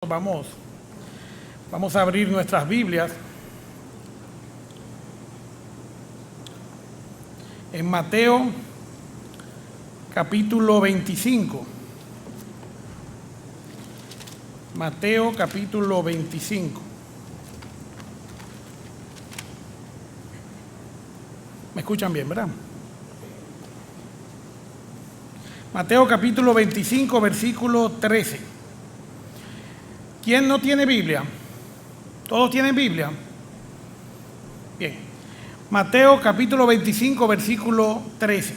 Vamos a abrir nuestras Biblias en Mateo capítulo 25. Mateo capítulo 25. ¿Me escuchan bien, verdad? Mateo capítulo 25, versículo 13. ¿Quién no tiene Biblia? ¿Todos tienen Biblia? Bien. Mateo capítulo 25, versículo 13.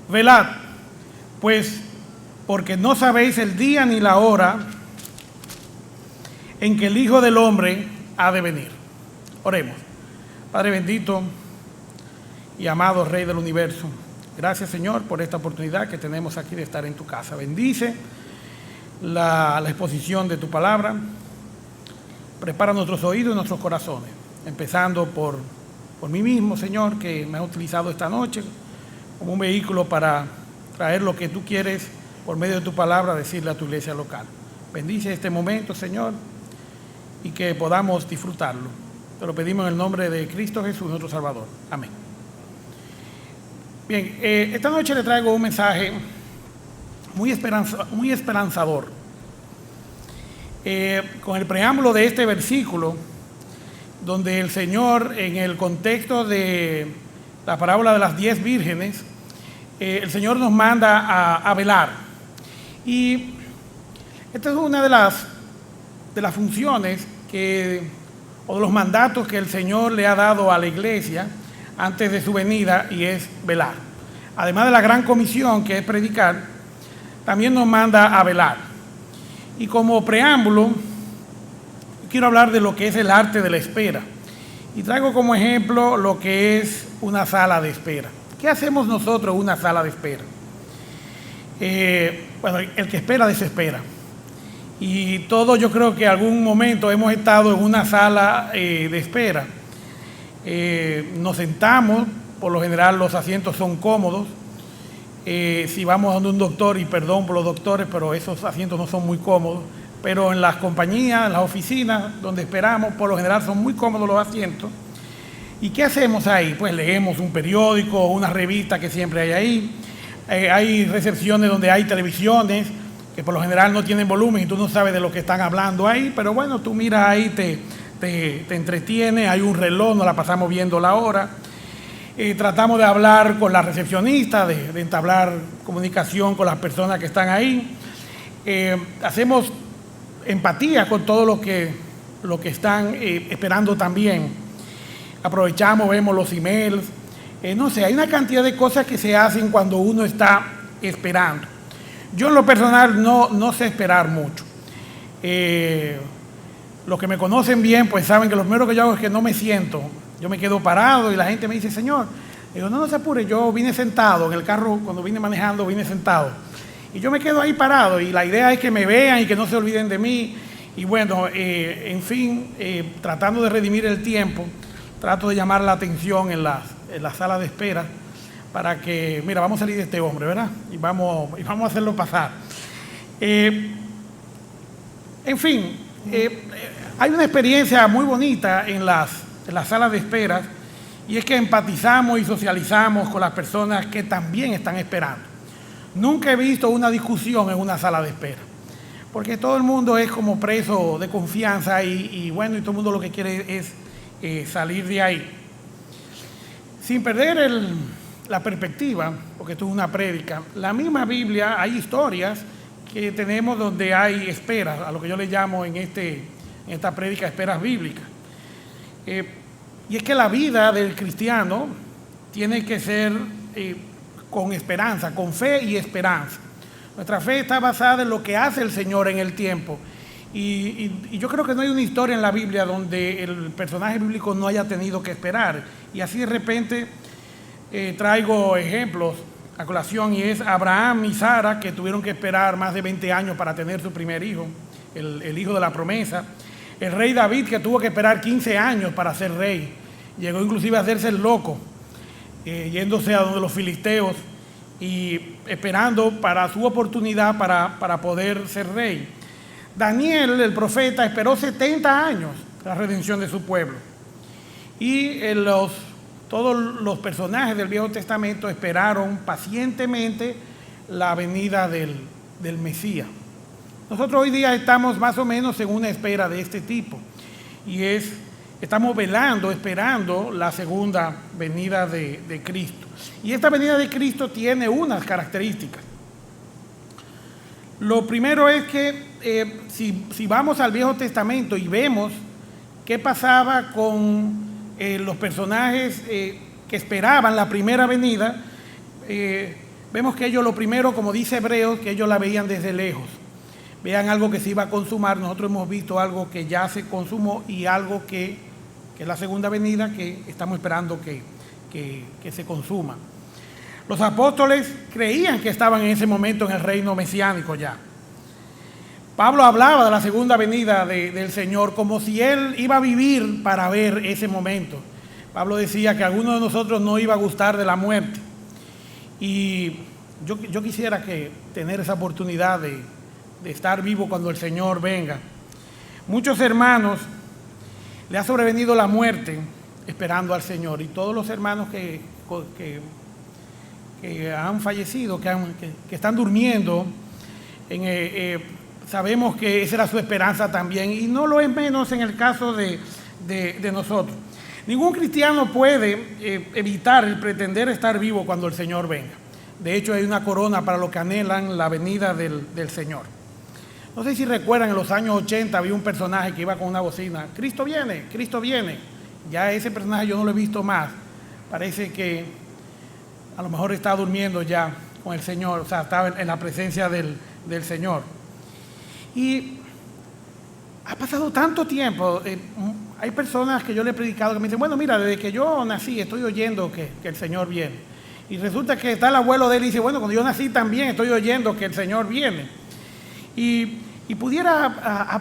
Velad, pues, porque no sabéis el día ni la hora en que el Hijo del Hombre ha de venir. Oremos. Padre bendito y amado Rey del universo, gracias, Señor, por esta oportunidad que tenemos aquí de estar en tu casa. Bendice la exposición de tu palabra. Prepara nuestros oídos y nuestros corazones, empezando por mí mismo, Señor, que me has utilizado esta noche como un vehículo para traer lo que tú quieres por medio de tu palabra decirle a tu iglesia local. Bendice este momento, Señor, y que podamos disfrutarlo. Te lo pedimos en el nombre de Cristo Jesús, nuestro Salvador. Amén. Bien, esta noche le traigo un mensaje muy esperanzador. Con el preámbulo de este versículo, donde el Señor, en el contexto de la parábola de las 10 vírgenes, el Señor nos manda a velar. Y esta es una de las funciones o de los mandatos que el Señor le ha dado a la iglesia antes de su venida, y es velar. Además de la gran comisión, que es predicar, también nos manda a velar. Y como preámbulo, quiero hablar de lo que es el arte de la espera. Y traigo como ejemplo lo que es una sala de espera. ¿Qué hacemos nosotros en una sala de espera? Bueno, el que espera desespera. Y todos, yo creo que en algún momento hemos estado en una sala de espera. Nos sentamos, por lo general los asientos son cómodos. Si vamos a un doctor, y perdón por los doctores, pero esos asientos no son muy cómodos, pero en las compañías, en las oficinas donde esperamos, por lo general son muy cómodos los asientos. ¿Y qué hacemos ahí? Pues leemos un periódico, una revista que siempre hay ahí. Hay recepciones donde hay televisiones que por lo general no tienen volumen y tú no sabes de lo que están hablando ahí, pero bueno, tú miras ahí, te entretiene. Hay un reloj, nos la pasamos viendo la hora. Tratamos de hablar con la recepcionista, de entablar comunicación con las personas que están ahí. Hacemos empatía con todo lo que están esperando también. Aprovechamos, vemos los emails. No sé, hay una cantidad de cosas que se hacen cuando uno está esperando. Yo en lo personal no sé esperar mucho. Los que me conocen bien pues saben que lo primero que yo hago es que no me siento. Yo me quedo parado y la gente me dice, Señor, digo, no se apure, yo vine sentado en el carro, cuando vine manejando vine sentado. Y yo me quedo ahí parado y la idea es que me vean y que no se olviden de mí. Y bueno, en fin, tratando de redimir el tiempo, trato de llamar la atención en la sala de espera para que, mira, vamos a salir de este hombre, ¿verdad? Y vamos a hacerlo pasar. En fin, hay una experiencia muy bonita en las salas de espera, y es que empatizamos y socializamos con las personas que también están esperando. Nunca he visto una discusión en una sala de espera, porque todo el mundo es como preso de confianza y bueno, y todo el mundo lo que quiere es salir de ahí. Sin perder la perspectiva, porque esto es una prédica, la misma Biblia, hay historias que tenemos donde hay esperas, a lo que yo le llamo en esta prédica esperas bíblicas. Y es que la vida del cristiano tiene que ser con esperanza, con fe y esperanza. Nuestra fe está basada en lo que hace el Señor en el tiempo. Y yo creo que no hay una historia en la Biblia donde el personaje bíblico no haya tenido que esperar. Y así de repente traigo ejemplos a colación, y es Abraham y Sara, que tuvieron que esperar más de 20 años para tener su primer hijo, el hijo de la promesa. El rey David, que tuvo que esperar 15 años para ser rey. Llegó inclusive a hacerse el loco, yéndose a donde los filisteos y esperando para su oportunidad para poder ser rey. Daniel, el profeta, esperó 70 años la redención de su pueblo. Y todos los personajes del Viejo Testamento esperaron pacientemente la venida del Mesías. Nosotros hoy día estamos más o menos en una espera de este tipo. Y estamos velando, esperando la segunda venida de Cristo. Y esta venida de Cristo tiene unas características. Lo primero es que si vamos al Viejo Testamento y vemos qué pasaba con los personajes que esperaban la primera venida, vemos que ellos lo primero, como dice Hebreos, que ellos la veían desde lejos. Vean algo que se iba a consumar. Nosotros hemos visto algo que ya se consumó y algo que es la segunda venida que estamos esperando que se consuma. Los apóstoles creían que estaban en ese momento en el reino mesiánico ya. Pablo hablaba de la segunda venida del Señor como si él iba a vivir para ver ese momento. Pablo decía que a alguno de nosotros no iba a gustar de la muerte. Y yo quisiera tener esa oportunidad de estar vivo cuando el Señor venga. Muchos hermanos le ha sobrevenido la muerte esperando al Señor, y todos los hermanos que han fallecido, que están durmiendo, sabemos que esa era su esperanza también, y no lo es menos en el caso de nosotros. Ningún cristiano puede evitar el pretender estar vivo cuando el Señor venga. De hecho, hay una corona para los que anhelan la venida del Señor. No sé si recuerdan, en los años 80 había un personaje que iba con una bocina: Cristo viene, Cristo viene. Ya ese personaje yo no lo he visto más. Parece que a lo mejor está durmiendo ya con el Señor, o sea, estaba en la presencia del Señor. Y ha pasado tanto tiempo. Hay personas que yo le he predicado que me dicen: bueno, mira, desde que yo nací estoy oyendo que el Señor viene. Y resulta que está el abuelo de él y dice: bueno, cuando yo nací también estoy oyendo que el Señor viene. Y pudiera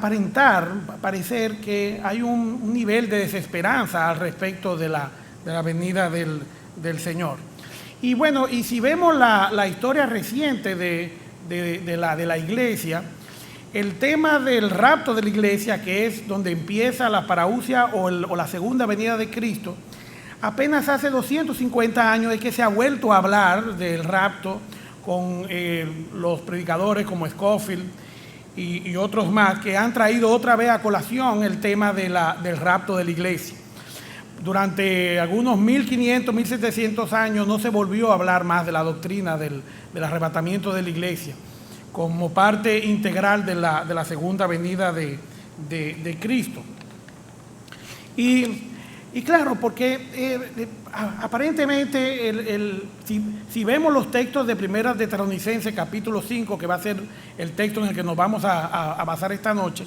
parecer que hay un nivel de desesperanza al respecto de la venida del Señor. Y bueno, y si vemos la historia reciente de la iglesia, el tema del rapto de la iglesia, que es donde empieza la parausia o la segunda venida de Cristo, apenas hace 250 años es que se ha vuelto a hablar del rapto con los predicadores como Scofield y otros más, que han traído otra vez a colación el tema del rapto de la iglesia. Durante algunos 1500, 1700 años no se volvió a hablar más de la doctrina del arrebatamiento de la iglesia como parte integral de la segunda venida de Cristo. Y claro, porque aparentemente si vemos los textos de Primera de Tesalonicenses capítulo 5, que va a ser el texto en el que nos vamos a basar esta noche,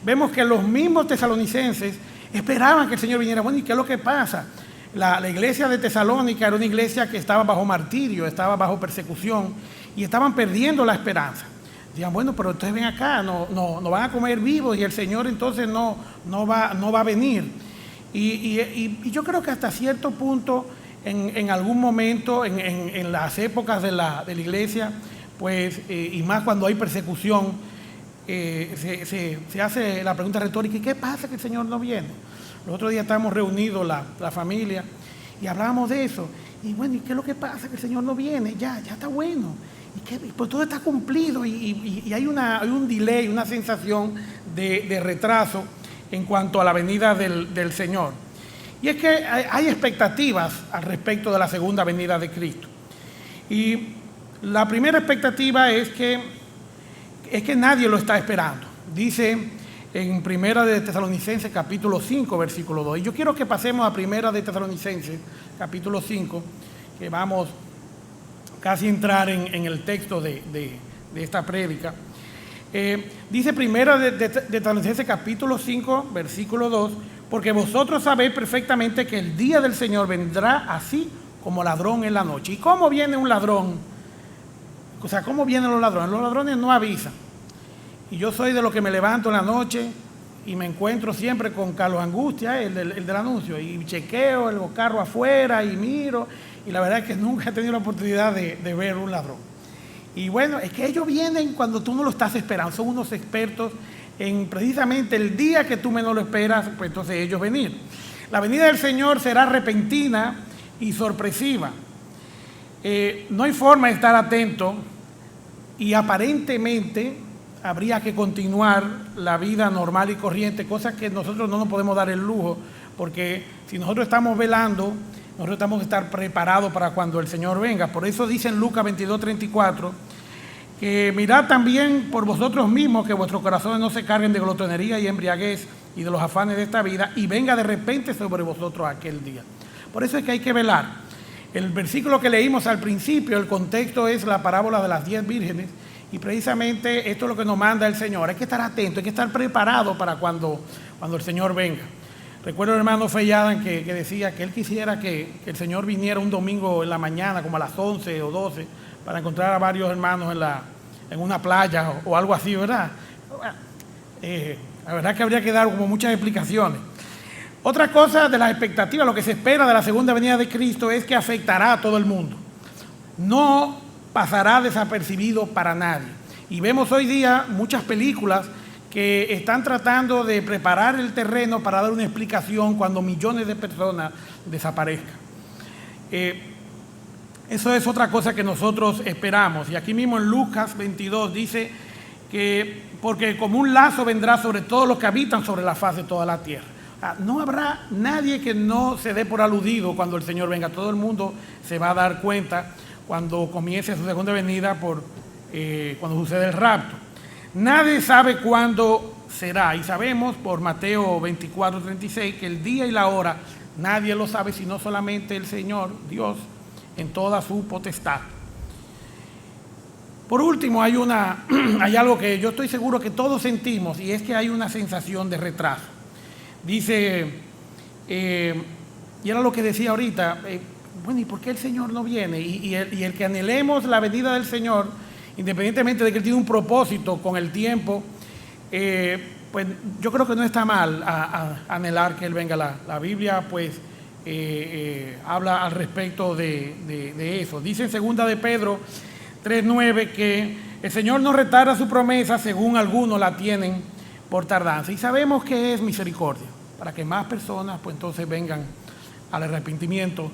vemos que los mismos tesalonicenses esperaban que el Señor viniera. Bueno, ¿y qué es lo que pasa? La iglesia de Tesalónica era una iglesia que estaba bajo martirio, estaba bajo persecución, y estaban perdiendo la esperanza. Decían: bueno, pero ustedes ven acá, no van a comer vivos, y el Señor entonces no va a venir. Y yo creo que hasta cierto punto, en algún momento, en las épocas de la iglesia, pues, y más cuando hay persecución, se hace la pregunta retórica: ¿y qué pasa que el Señor no viene? Los otros días estábamos reunidos la familia y hablábamos de eso. Y bueno, ¿y qué es lo que pasa? Que el Señor no viene, ya está bueno. Pues todo está cumplido y hay un delay, una sensación de retraso en cuanto a la venida del Señor. Y es que hay expectativas al respecto de la segunda venida de Cristo. Y la primera expectativa es que nadie lo está esperando. Dice en Primera de Tesalonicenses capítulo 5, versículo 2. Y yo quiero que pasemos a Primera de Tesalonicenses capítulo 5, que vamos casi a entrar en el texto de esta prédica. Dice Primera de Tesalonicenses capítulo 5, versículo 2: porque vosotros sabéis perfectamente que el día del Señor vendrá así como ladrón en la noche. ¿Y cómo viene un ladrón? O sea, ¿cómo vienen los ladrones? Los ladrones no avisan. Y yo soy de los que me levanto en la noche y me encuentro siempre con Carlos Angustia, el del anuncio, y chequeo el carro afuera y miro, y la verdad es que nunca he tenido la oportunidad de ver un ladrón. Y bueno, es que ellos vienen cuando tú no lo estás esperando. Son unos expertos en precisamente el día que tú menos lo esperas, pues entonces ellos venir. La venida del Señor será repentina y sorpresiva. No hay forma de estar atento y aparentemente habría que continuar la vida normal y corriente, cosa que nosotros no nos podemos dar el lujo, porque si nosotros estamos velando, nosotros tenemos que estar preparados para cuando el Señor venga. Por eso dice en Lucas 22:34, que mirad también por vosotros mismos que vuestros corazones no se carguen de glotonería y embriaguez y de los afanes de esta vida, y venga de repente sobre vosotros aquel día. Por eso es que hay que velar. El versículo que leímos al principio, el contexto es la parábola de las 10 vírgenes, y precisamente esto es lo que nos manda el Señor. Hay que estar atento, hay que estar preparado para cuando el Señor venga. Recuerdo al hermano Feyadan que decía que él quisiera que el Señor viniera un domingo en la mañana, como a las 11 o 12, para encontrar a varios hermanos en una playa o algo así, ¿verdad? La verdad que habría que dar como muchas explicaciones. Otra cosa de las expectativas, lo que se espera de la segunda venida de Cristo es que afectará a todo el mundo. No pasará desapercibido para nadie. Y vemos hoy día muchas películas que están tratando de preparar el terreno para dar una explicación cuando millones de personas desaparezcan. Eso es otra cosa que nosotros esperamos. Y aquí mismo en Lucas 22 dice que porque como un lazo vendrá sobre todos los que habitan sobre la faz de toda la tierra. No habrá nadie que no se dé por aludido cuando el Señor venga. Todo el mundo se va a dar cuenta cuando comience su segunda venida, cuando sucede el rapto. Nadie sabe cuándo será, y sabemos por Mateo 24:36 que el día y la hora nadie lo sabe sino solamente el Señor, Dios, en toda su potestad. Por último, hay algo que yo estoy seguro que todos sentimos, y es que hay una sensación de retraso. Dice, y era lo que decía ahorita, bueno, ¿y por qué el Señor no viene? Y el que anhelemos la venida del Señor, independientemente de que Él tiene un propósito con el tiempo, pues yo creo que no está mal anhelar que Él venga. La Biblia, pues, habla al respecto de eso. Dice en 2 de Pedro 3:9 que el Señor no retarda su promesa según algunos la tienen por tardanza. Y sabemos que es misericordia, para que más personas, pues entonces vengan al arrepentimiento.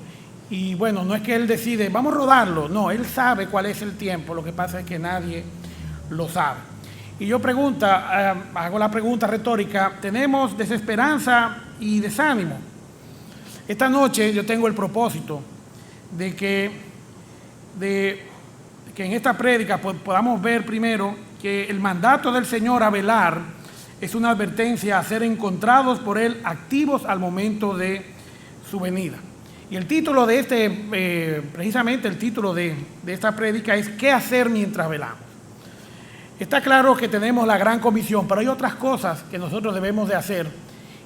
Y bueno, no es que Él decide, vamos a rodarlo. No, Él sabe cuál es el tiempo. Lo que pasa es que nadie lo sabe. Y yo hago la pregunta retórica, ¿tenemos desesperanza y desánimo? Esta noche yo tengo el propósito de que en esta prédica podamos ver primero que el mandato del Señor a velar es una advertencia a ser encontrados por Él activos al momento de su venida. Y el título de precisamente el título de esta prédica es ¿qué hacer mientras velamos? Está claro que tenemos la gran comisión, pero hay otras cosas que nosotros debemos de hacer,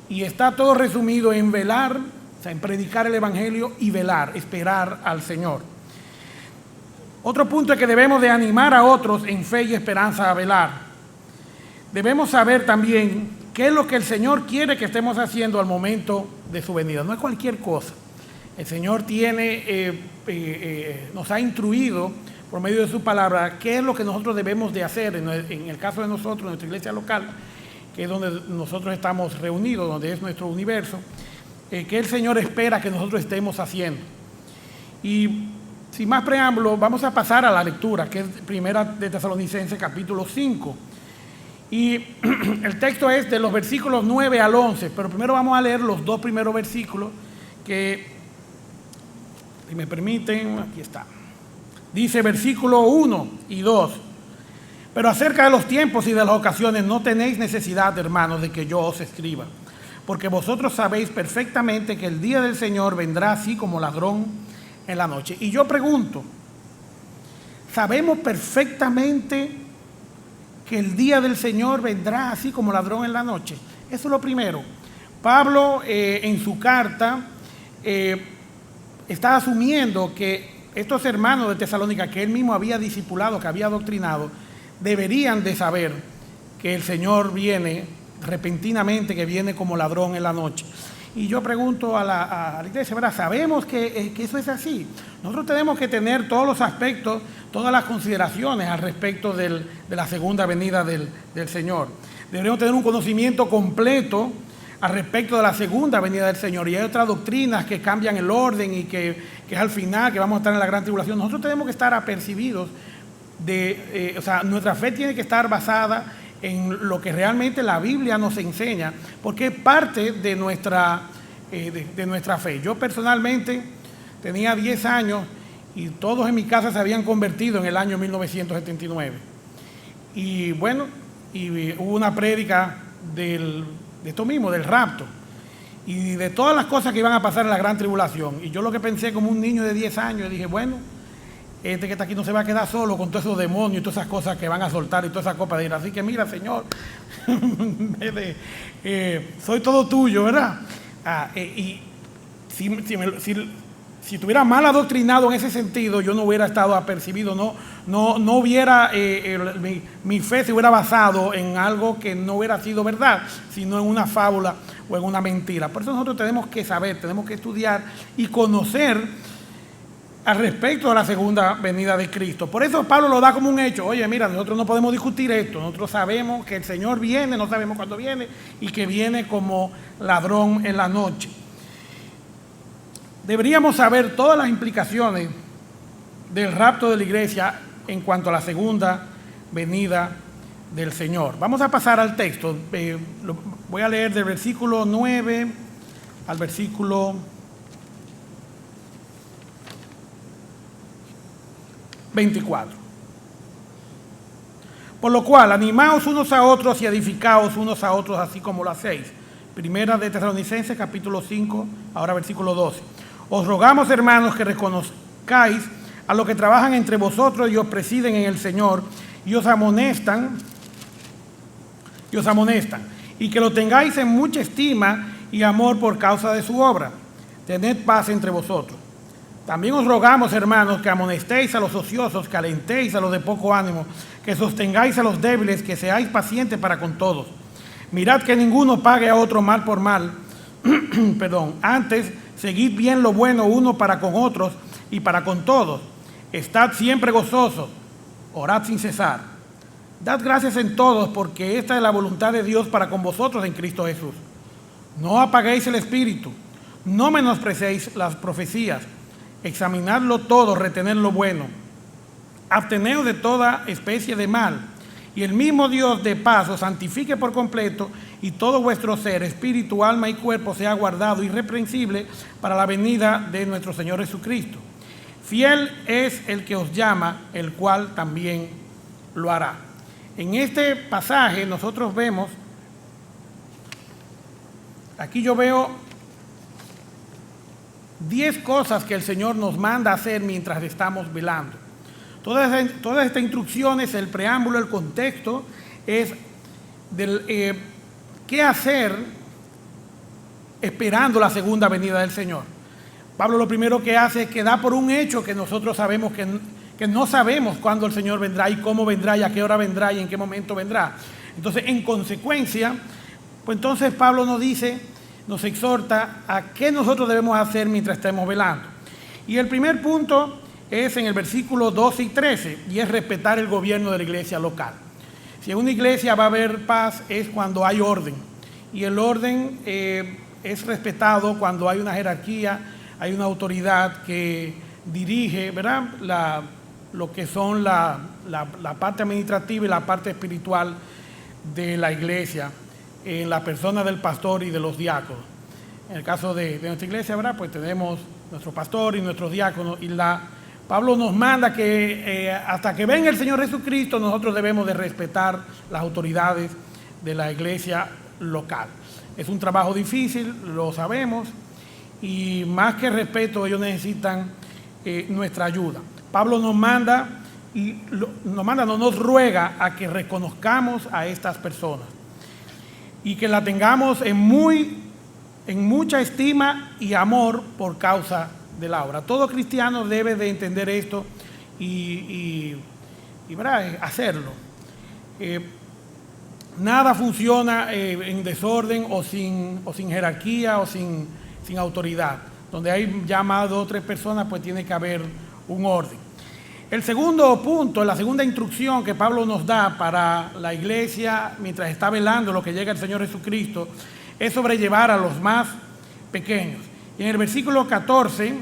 y está todo resumido en velar, o sea, en predicar el Evangelio y velar, esperar al Señor. Otro punto es que debemos de animar a otros en fe y esperanza a velar. Debemos saber también qué es lo que el Señor quiere que estemos haciendo al momento de su venida. No es cualquier cosa. El Señor nos ha instruido por medio de su palabra qué es lo que nosotros debemos de hacer en el caso de nosotros, nuestra iglesia local, que es donde nosotros estamos reunidos, donde es nuestro universo, que el Señor espera que nosotros estemos haciendo. Y sin más preámbulo, vamos a pasar a la lectura, que es Primera de Tesalonicenses capítulo 5. Y el texto es de los versículos 9 al 11, pero primero vamos a leer los dos primeros versículos que, si me permiten, aquí está. Dice versículo 1 y 2. Pero acerca de los tiempos y de las ocasiones no tenéis necesidad, hermanos, de que yo os escriba, porque vosotros sabéis perfectamente que el día del Señor vendrá así como ladrón en la noche. Y yo pregunto, ¿sabemos perfectamente que el día del Señor vendrá así como ladrón en la noche? Eso es lo primero. Pablo en su carta está asumiendo que estos hermanos de Tesalónica, que él mismo había discipulado, que había adoctrinado, deberían de saber que el Señor viene repentinamente, que viene como ladrón en la noche. Y yo pregunto a la iglesia, ¿verdad? ¿Sabemos que eso es así? Nosotros tenemos que tener todos los aspectos, todas las consideraciones al respecto de la segunda venida del Señor. deberíamos tener un conocimiento completo al respecto de la segunda venida del Señor. Y hay otras doctrinas que cambian el orden y que es al final, que vamos a estar en la gran tribulación. Nosotros tenemos que estar apercibidos o sea, nuestra fe tiene que estar basada en lo que realmente la Biblia nos enseña, porque es parte de nuestra fe. Yo personalmente tenía 10 años y todos en mi casa se habían convertido en el año 1979. Y bueno, y hubo una prédica de esto mismo, del rapto, y de todas las cosas que iban a pasar en la gran tribulación. Y yo lo que pensé como un niño de 10 años, dije, bueno, este que está aquí no se va a quedar solo con todos esos demonios y todas esas cosas que van a soltar y todas esas copas de ira. Así que mira, Señor, soy todo tuyo, ¿verdad? Y si estuviera mal adoctrinado en ese sentido, yo no hubiera estado apercibido, no hubiera, mi fe se hubiera basado en algo que no hubiera sido verdad, sino en una fábula o en una mentira. Por eso nosotros tenemos que saber, tenemos que estudiar y conocer al respecto de la segunda venida de Cristo. Por eso Pablo lo da como un hecho. Oye, mira, nosotros no podemos discutir esto. Nosotros sabemos que el Señor viene, no sabemos cuándo viene y que viene como ladrón en la noche. Deberíamos saber todas las implicaciones del rapto de la iglesia en cuanto a la segunda venida del Señor. Vamos a pasar al texto. Voy a leer del versículo 9 al versículo 24. Por lo cual, animaos unos a otros y edificaos unos a otros, así como lo hacéis. Primera de Tesalonicenses, capítulo 5, ahora versículo 12. Os rogamos, hermanos, que reconozcáis a los que trabajan entre vosotros y os presiden en el Señor y os amonestan, y que lo tengáis en mucha estima y amor por causa de su obra. Tened paz entre vosotros. También os rogamos, hermanos, que amonestéis a los ociosos, que alentéis a los de poco ánimo, que sostengáis a los débiles, que seáis pacientes para con todos. Mirad que ninguno pague a otro mal por mal. Antes, seguid bien lo bueno uno para con otros y para con todos. Estad siempre gozosos, orad sin cesar. Dad gracias en todos, porque esta es la voluntad de Dios para con vosotros en Cristo Jesús. No apaguéis el espíritu, no menosprecéis las profecías. Examinadlo todo, retened lo bueno. Absteneos de toda especie de mal. Y el mismo Dios de paz os santifique por completo, y todo vuestro ser, espíritu, alma y cuerpo sea guardado irreprensible para la venida de nuestro Señor Jesucristo. Fiel es el que os llama, el cual también lo hará. En este pasaje nosotros vemos, aquí yo veo 10 cosas que el Señor nos manda a hacer mientras estamos velando. Todas estas instrucciones, el preámbulo, el contexto, es del qué hacer esperando la segunda venida del Señor. Pablo lo primero que hace es que da por un hecho que nosotros sabemos que no sabemos cuándo el Señor vendrá y cómo vendrá y a qué hora vendrá y en qué momento vendrá. Entonces, en consecuencia, pues entonces Pablo nos exhorta a qué nosotros debemos hacer mientras estemos velando. Y el primer punto es en el versículo 12 y 13, y es respetar el gobierno de la iglesia local. Si en una iglesia va a haber paz es cuando hay orden, y el orden es respetado cuando hay una jerarquía, hay una autoridad que dirige, ¿verdad?, lo que son la parte administrativa y la parte espiritual de la iglesia, en la persona del pastor y de los diáconos. En el caso de nuestra iglesia, ¿verdad?, pues tenemos nuestro pastor y nuestros diáconos, y Pablo nos manda que hasta que venga el Señor Jesucristo nosotros debemos de respetar las autoridades de la iglesia local. Es un trabajo difícil, lo sabemos, y más que respeto ellos necesitan nuestra ayuda. Pablo nos nos ruega a que reconozcamos a estas personas y que la tengamos en mucha estima y amor por causa de la obra. Todo cristiano debe de entender esto y hacerlo. Nada funciona en desorden o sin jerarquía o sin autoridad. Donde hay ya más de 2 o 3 personas, pues tiene que haber un orden. El segundo punto, la segunda instrucción que Pablo nos da para la iglesia mientras está velando lo que llega el Señor Jesucristo, es sobrellevar a los más pequeños. Y en el versículo 14,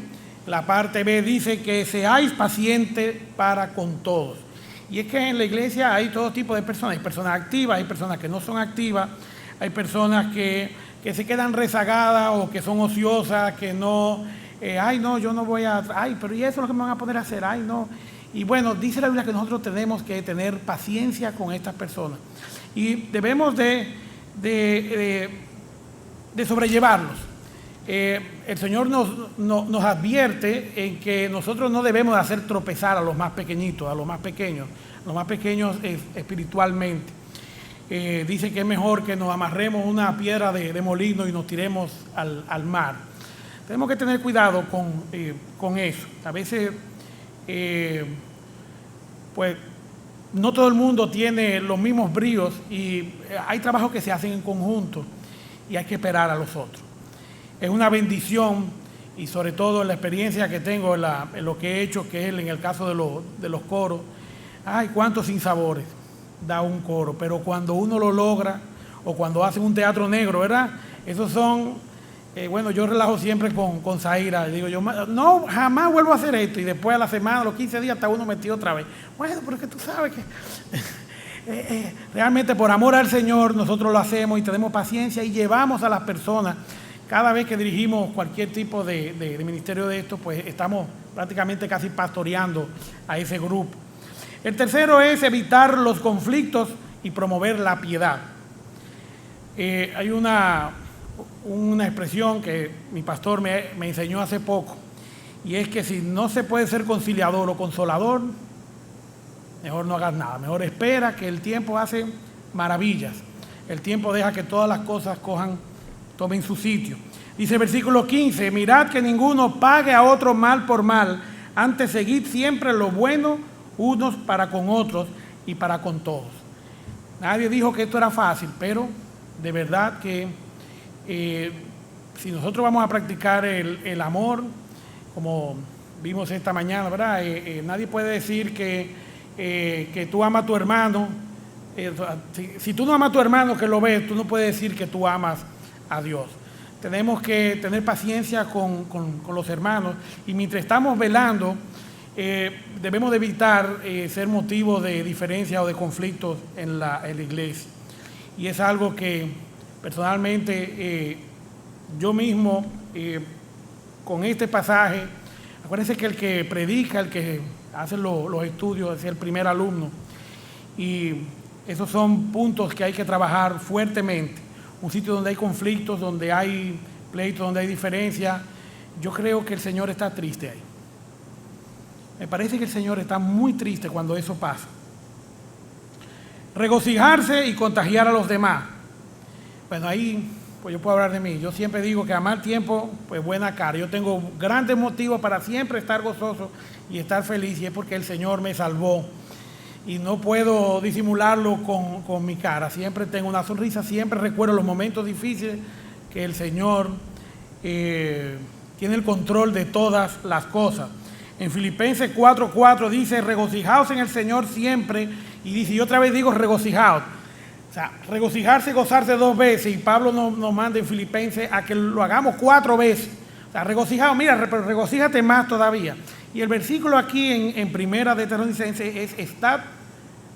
la parte B dice que seáis pacientes para con todos. Y es que en la iglesia hay todo tipo de personas. Hay personas activas, hay personas que no son activas, hay personas que se quedan rezagadas o que son ociosas, que no, ay no, yo no voy a, ay, pero ¿y eso es lo que me van a poner a hacer? Ay no. Y bueno, dice la Biblia que nosotros tenemos que tener paciencia con estas personas. Y debemos de sobrellevarlos. El Señor nos advierte en que nosotros no debemos de hacer tropezar a los más pequeñitos, a los más pequeños espiritualmente. Dice que es mejor que nos amarremos una piedra de molino y nos tiremos al mar. Tenemos que tener cuidado con eso. A veces, pues, no todo el mundo tiene los mismos bríos y hay trabajos que se hacen en conjunto y hay que esperar a los otros. Es una bendición, y sobre todo en la experiencia que tengo en lo que he hecho, que es en el caso de los coros. Ay, cuántos sinsabores da un coro, pero cuando uno lo logra, o cuando hacen un teatro negro, ¿verdad? Esos son, bueno, yo relajo siempre con Zaira, digo yo, no, jamás vuelvo a hacer esto, y después a la semana, a los 15 días, está uno metido otra vez. Bueno, pero es que tú sabes que realmente por amor al Señor nosotros lo hacemos y tenemos paciencia y llevamos a las personas. Cada vez que dirigimos cualquier tipo de ministerio de esto, pues estamos prácticamente casi pastoreando a ese grupo. El tercero es evitar los conflictos y promover la piedad. Hay una expresión que mi pastor me enseñó hace poco, y es que si no se puede ser conciliador o consolador, mejor no hagas nada. Mejor espera, que el tiempo hace maravillas. El tiempo deja que todas las cosas tomen su sitio. Dice el versículo 15, mirad que ninguno pague a otro mal por mal, antes seguid siempre lo bueno unos para con otros y para con todos. Nadie dijo que esto era fácil, pero de verdad que si nosotros vamos a practicar el amor, como vimos esta mañana, ¿verdad? Nadie puede decir que tú amas a tu hermano. Si tú no amas a tu hermano que lo ves, tú no puedes decir que tú amas a Dios. Tenemos que tener paciencia con los hermanos, y mientras estamos velando, debemos de evitar ser motivo de diferencia o de conflictos en la iglesia. Y es algo que personalmente yo mismo, con este pasaje, acuérdense que el que predica, el que hace los estudios, es el primer alumno, y esos son puntos que hay que trabajar fuertemente. Un sitio donde hay conflictos, donde hay pleitos, donde hay diferencias. Yo creo que el Señor está triste ahí. Me parece que el Señor está muy triste cuando eso pasa. Regocijarse y contagiar a los demás. Bueno, ahí pues yo puedo hablar de mí. Yo siempre digo que a mal tiempo, pues buena cara. Yo tengo grandes motivos para siempre estar gozoso y estar feliz, y es porque el Señor me salvó. Y no puedo disimularlo con mi cara. Siempre tengo una sonrisa, siempre recuerdo los momentos difíciles, que el Señor tiene el control de todas las cosas. En Filipenses 4:4 dice, regocijaos en el Señor siempre, y dice, y otra vez digo, regocijaos. O sea, regocijarse y gozarse 2 veces, y Pablo nos manda en Filipenses a que lo hagamos 4 veces. O sea, regocijaos, mira, pero regocíjate más todavía. Y el versículo aquí en Primera de Tesalonicenses es, estad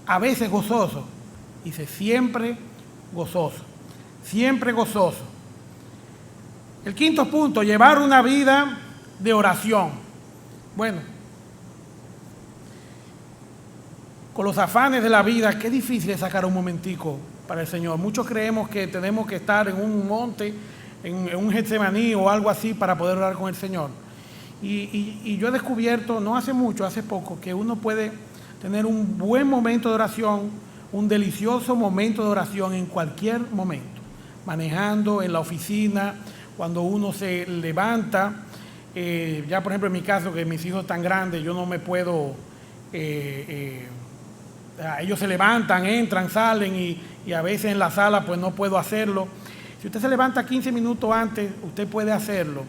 a veces gozoso. Dice, siempre gozoso. Siempre gozoso. El quinto punto, llevar una vida de oración. Bueno, con los afanes de la vida, qué difícil es sacar un momentico para el Señor. Muchos creemos que tenemos que estar en un monte, en un Getsemaní o algo así para poder orar con el Señor. Y yo he descubierto, no hace mucho, hace poco, que uno puede tener un buen momento de oración, un delicioso momento de oración en cualquier momento. Manejando, en la oficina, cuando uno se levanta. Ya por ejemplo en mi caso, que mis hijos están grandes, yo no me puedo... ellos se levantan, entran, salen y a veces en la sala pues no puedo hacerlo. Si usted se levanta 15 minutos antes, usted puede hacerlo.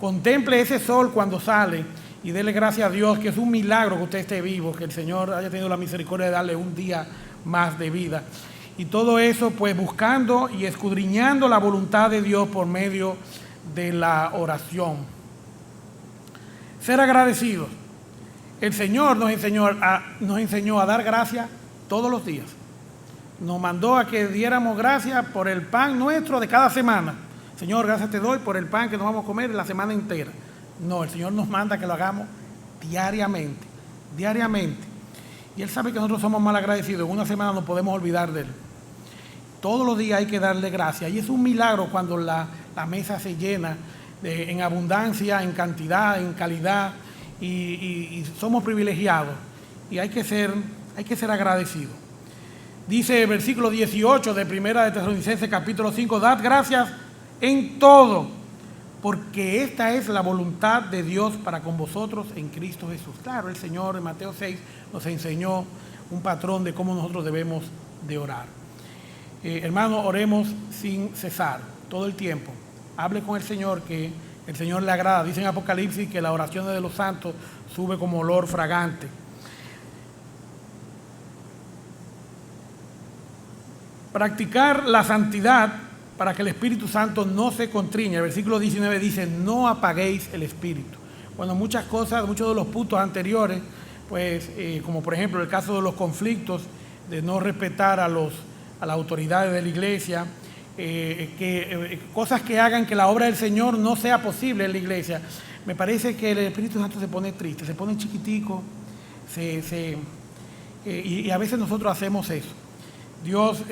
Contemple ese sol cuando sale y dele gracias a Dios, que es un milagro que usted esté vivo, que el Señor haya tenido la misericordia de darle un día más de vida. Y todo eso pues buscando y escudriñando la voluntad de Dios por medio de la oración. Ser agradecidos. El Señor nos enseñó a dar gracias todos los días. Nos mandó a que diéramos gracias por el pan nuestro de cada semana. Señor, gracias te doy por el pan que nos vamos a comer la semana entera. No, el Señor nos manda que lo hagamos diariamente. Y Él sabe que nosotros somos mal agradecidos. En una semana no podemos olvidar de Él. Todos los días hay que darle gracias. Y es un milagro cuando la mesa se llena en abundancia, en cantidad, en calidad. Y somos privilegiados. Y hay que ser agradecidos. Dice el versículo 18 de Primera de Tesalonicenses capítulo 5, dad gracias en todo, porque esta es la voluntad de Dios para con vosotros en Cristo Jesús. Claro, el Señor en Mateo 6 nos enseñó un patrón de cómo nosotros debemos de orar. Hermanos, oremos sin cesar, todo el tiempo. Hable con el Señor, que el Señor le agrada. Dice en Apocalipsis que la oración de los santos sube como olor fragante. Practicar la santidad para que el Espíritu Santo no se contriñe. El versículo 19 dice, no apaguéis el Espíritu. Bueno, muchos de los puntos anteriores, pues, como por ejemplo el caso de los conflictos, de no respetar a las autoridades de la iglesia, cosas que hagan que la obra del Señor no sea posible en la iglesia. Me parece que el Espíritu Santo se pone triste, se pone chiquitico, y a veces nosotros hacemos eso. Dios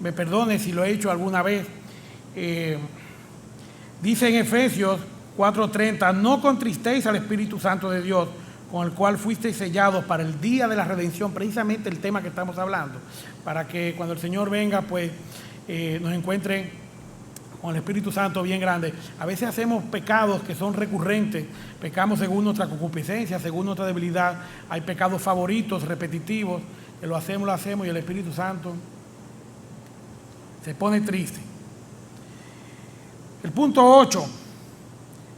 me perdone si lo he hecho alguna vez. Dice en Efesios 4:30, no contristéis al Espíritu Santo de Dios, con el cual fuisteis sellados para el día de la redención, precisamente el tema que estamos hablando, para que cuando el Señor venga, pues nos encuentre con el Espíritu Santo bien grande. A veces hacemos pecados que son recurrentes, pecamos según nuestra concupiscencia, según nuestra debilidad. Hay pecados favoritos, repetitivos, que lo hacemos y el Espíritu Santo se pone triste. El punto 8,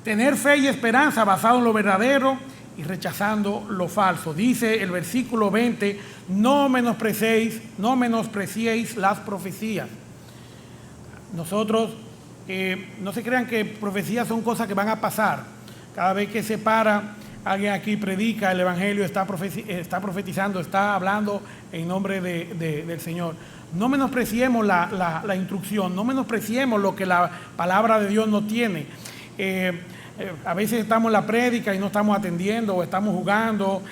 tener fe y esperanza basado en lo verdadero y rechazando lo falso. Dice el versículo 20, no menospreciéis las profecías. Nosotros, no se crean que profecías son cosas que van a pasar. Cada vez que se para alguien aquí, predica el Evangelio, está profetizando, está hablando en nombre del Señor. No menospreciemos la instrucción, no menospreciemos lo que la palabra de Dios nos tiene. A veces estamos en la prédica y no estamos atendiendo o estamos jugando.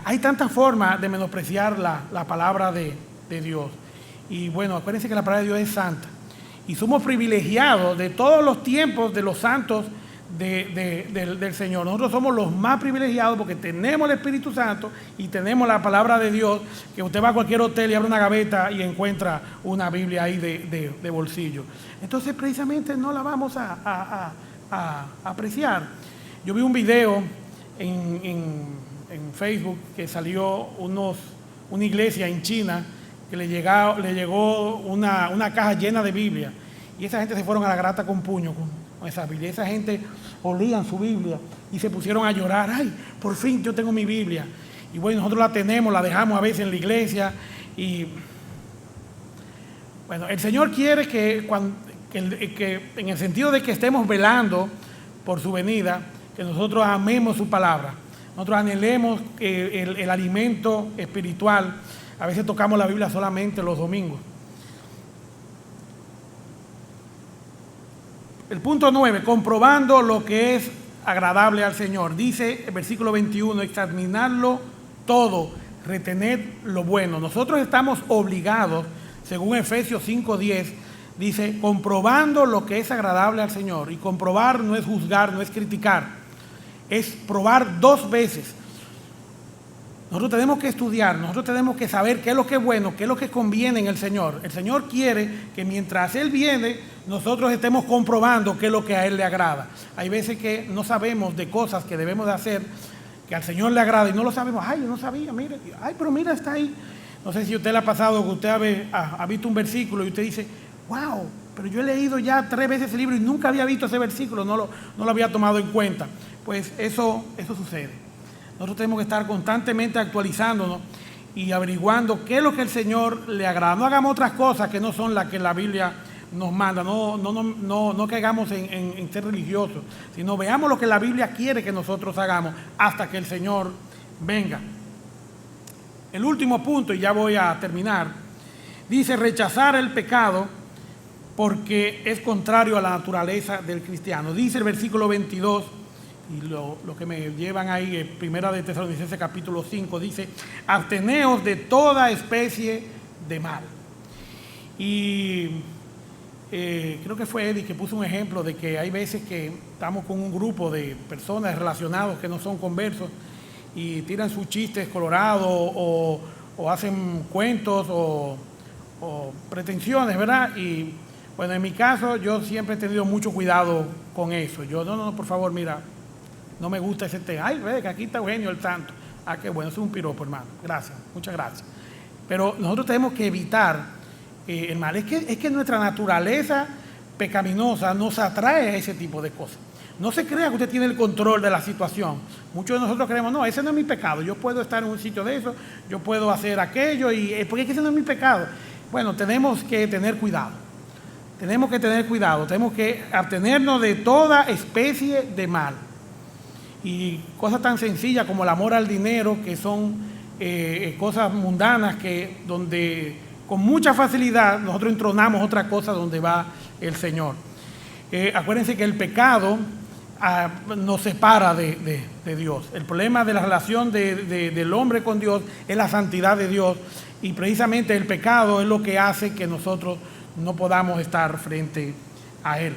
Hay tantas formas de menospreciar la palabra de Dios. Y bueno, acuérdense que la palabra de Dios es santa. Y somos privilegiados de todos los tiempos de los santos del Señor. Nosotros somos los más privilegiados porque tenemos el Espíritu Santo y tenemos la palabra de Dios, que usted va a cualquier hotel y abre una gaveta y encuentra una Biblia ahí de bolsillo. Entonces precisamente no la vamos a apreciar. Yo vi un video en Facebook que salió una iglesia en China que le llegó una caja llena de Biblia, y esa gente se fueron a la grata con puño con esa Biblia. Esa gente olían su Biblia y se pusieron a llorar. Ay, por fin yo tengo mi Biblia. Y bueno, nosotros la tenemos, la dejamos a veces en la iglesia. Y bueno, el Señor quiere que en el sentido de que estemos velando por su venida, que nosotros amemos su palabra, nosotros anhelemos el alimento espiritual. A veces tocamos la Biblia solamente los domingos. El punto 9, comprobando lo que es agradable al Señor. Dice el versículo 21, examinarlo todo, retened lo bueno. Nosotros estamos obligados, según Efesios 5:10, dice, comprobando lo que es agradable al Señor. Y comprobar no es juzgar, no es criticar, es probar 2 veces. Nosotros tenemos que estudiar, nosotros tenemos que saber qué es lo que es bueno, qué es lo que conviene en el Señor. El Señor quiere que mientras Él viene, nosotros estemos comprobando qué es lo que a Él le agrada. Hay veces que no sabemos de cosas que debemos de hacer, que al Señor le agrada y no lo sabemos. Ay, yo no sabía, mire, ay, pero mira, está ahí. No sé si a usted le ha pasado que usted ha visto un versículo y usted dice, wow, pero yo he leído ya 3 veces ese libro y nunca había visto ese versículo, no lo había tomado en cuenta. Pues eso sucede. Nosotros tenemos que estar constantemente actualizándonos y averiguando qué es lo que el Señor le agrada. No hagamos otras cosas que no son las que la Biblia nos manda. No caigamos en ser religiosos, sino veamos lo que la Biblia quiere que nosotros hagamos hasta que el Señor venga. El último punto, y ya voy a terminar, dice rechazar el pecado porque es contrario a la naturaleza del cristiano. Dice el versículo 22, y lo que me llevan ahí, primera de Tesalonicenses capítulo 5, dice, absteneos de toda especie de mal. Y creo que fue Eddie que puso un ejemplo de que hay veces que estamos con un grupo de personas relacionados que no son conversos y tiran sus chistes colorados o hacen cuentos o pretensiones, ¿verdad? Y bueno, en mi caso yo siempre he tenido mucho cuidado con eso. Yo, no, por favor, mira, no me gusta ese tema. Ay, ve que aquí está Eugenio el santo. Ah, qué bueno, eso es un piropo, hermano. Gracias, muchas gracias. Pero nosotros tenemos que evitar el mal. Es que nuestra naturaleza pecaminosa nos atrae a ese tipo de cosas. No se crea que usted tiene el control de la situación. Muchos de nosotros creemos, no, ese no es mi pecado. Yo puedo estar en un sitio de eso, yo puedo hacer aquello, porque es que ese no es mi pecado. Bueno, tenemos que tener cuidado. Tenemos que abstenernos de toda especie de mal. Y cosas tan sencillas como el amor al dinero, que son cosas mundanas donde con mucha facilidad nosotros entronamos otra cosa donde va el Señor. Acuérdense que el pecado nos separa de Dios. El problema de la relación del hombre con Dios es la santidad de Dios, y precisamente el pecado es lo que hace que nosotros no podamos estar frente a Él.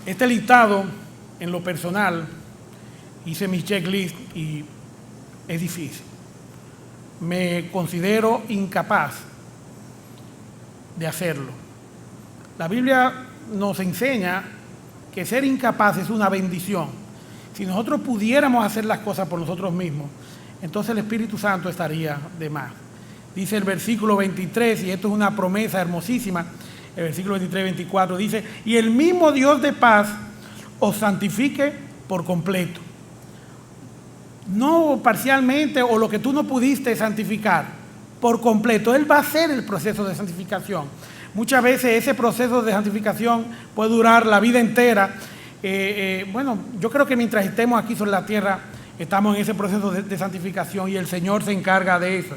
Este listado, en lo personal, hice mi checklist y es difícil. Me considero incapaz de hacerlo. La Biblia nos enseña que ser incapaz es una bendición. Si nosotros pudiéramos hacer las cosas por nosotros mismos, entonces el Espíritu Santo estaría de más. Dice el versículo 23, y esto es una promesa hermosísima, el versículo 23-24 dice, y el mismo Dios de paz os santifique por completo. No parcialmente o lo que tú no pudiste santificar, por completo. Él va a hacer el proceso de santificación. Muchas veces ese proceso de santificación puede durar la vida entera. Bueno, yo creo que mientras estemos aquí sobre la tierra, estamos en ese proceso de santificación y el Señor se encarga de eso.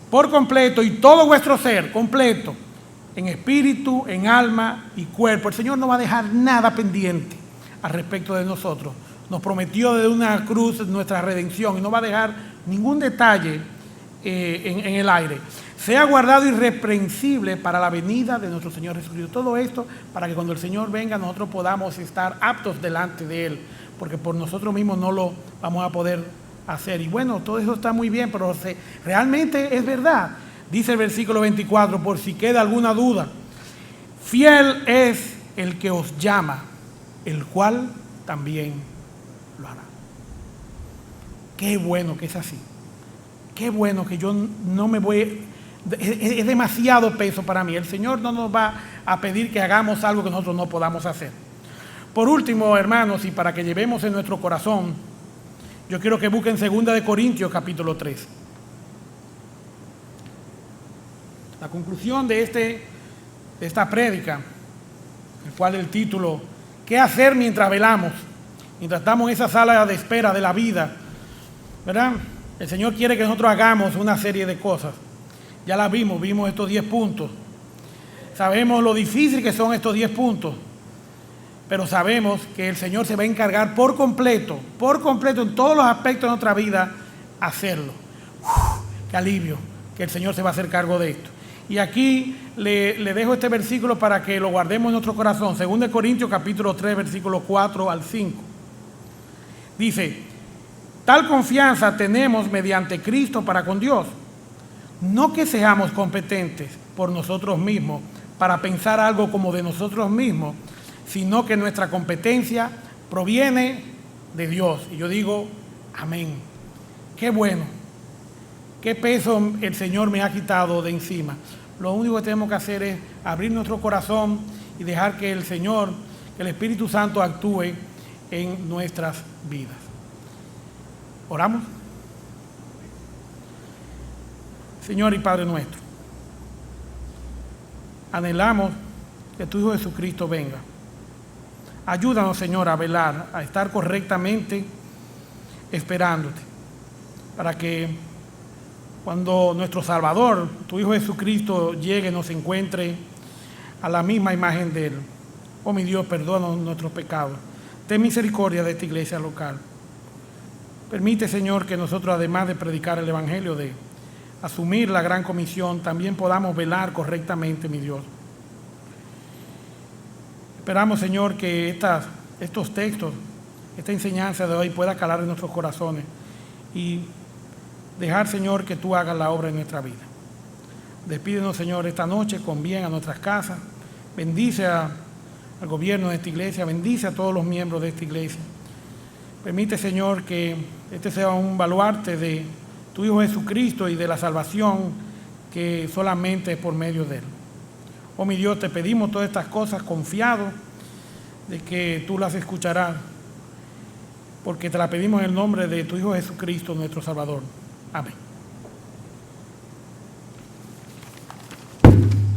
Por completo, y todo vuestro ser completo, en espíritu, en alma y cuerpo. El Señor no va a dejar nada pendiente al respecto de nosotros. Nos prometió desde una cruz nuestra redención y no va a dejar ningún detalle en el aire. Sea guardado irreprensible para la venida de nuestro Señor Jesucristo. Todo esto para que cuando el Señor venga nosotros podamos estar aptos delante de Él, porque por nosotros mismos no lo vamos a poder hacer. Y bueno, todo eso está muy bien, pero realmente es verdad. Dice el versículo 24, por si queda alguna duda, fiel es el que os llama, el cual también lo hará. Qué bueno que es así. Qué bueno que yo no me voy... Es demasiado peso para mí. El Señor no nos va a pedir que hagamos algo que nosotros no podamos hacer. Por último, hermanos, y para que llevemos en nuestro corazón, yo quiero que busquen 2 de Corintios capítulo 3. La conclusión de esta prédica, el cual el título, ¿qué hacer mientras velamos? Mientras estamos en esa sala de espera de la vida, ¿verdad? El Señor quiere que nosotros hagamos una serie de cosas. Ya las vimos estos 10 puntos. Sabemos lo difícil que son estos 10 puntos, pero sabemos que el Señor se va a encargar por completo, en todos los aspectos de nuestra vida, hacerlo. ¡Qué alivio! Que el Señor se va a hacer cargo de esto. Y aquí le dejo este versículo para que lo guardemos en nuestro corazón. 2 de Corintios capítulo 3, versículos 4 al 5. Dice, tal confianza tenemos mediante Cristo para con Dios. No que seamos competentes por nosotros mismos para pensar algo como de nosotros mismos, sino que nuestra competencia proviene de Dios. Y yo digo, amén. Qué bueno. Qué peso el Señor me ha quitado de encima. Lo único que tenemos que hacer es abrir nuestro corazón y dejar que el Señor, que el Espíritu Santo actúe en nuestras vidas. ¿Oramos? Señor y Padre nuestro, anhelamos que tu Hijo Jesucristo venga. Ayúdanos, Señor, a velar, a estar correctamente esperándote, para que cuando nuestro Salvador, tu Hijo Jesucristo, llegue, nos encuentre a la misma imagen de Él. Oh, mi Dios, perdona nuestros pecados. Ten misericordia de esta iglesia local. Permite, Señor, que nosotros, además de predicar el Evangelio, de asumir la gran comisión, también podamos velar correctamente, mi Dios. Esperamos, Señor, que estos textos, esta enseñanza de hoy pueda calar en nuestros corazones y dejar, Señor, que tú hagas la obra en nuestra vida. Despídenos, Señor, esta noche con bien a nuestras casas. Bendice al gobierno de esta iglesia, bendice a todos los miembros de esta iglesia. Permite, Señor, que este sea un baluarte de tu Hijo Jesucristo y de la salvación que solamente es por medio de Él. Oh, mi Dios, te pedimos todas estas cosas confiados de que tú las escucharás, porque te las pedimos en el nombre de tu Hijo Jesucristo, nuestro Salvador. Amén.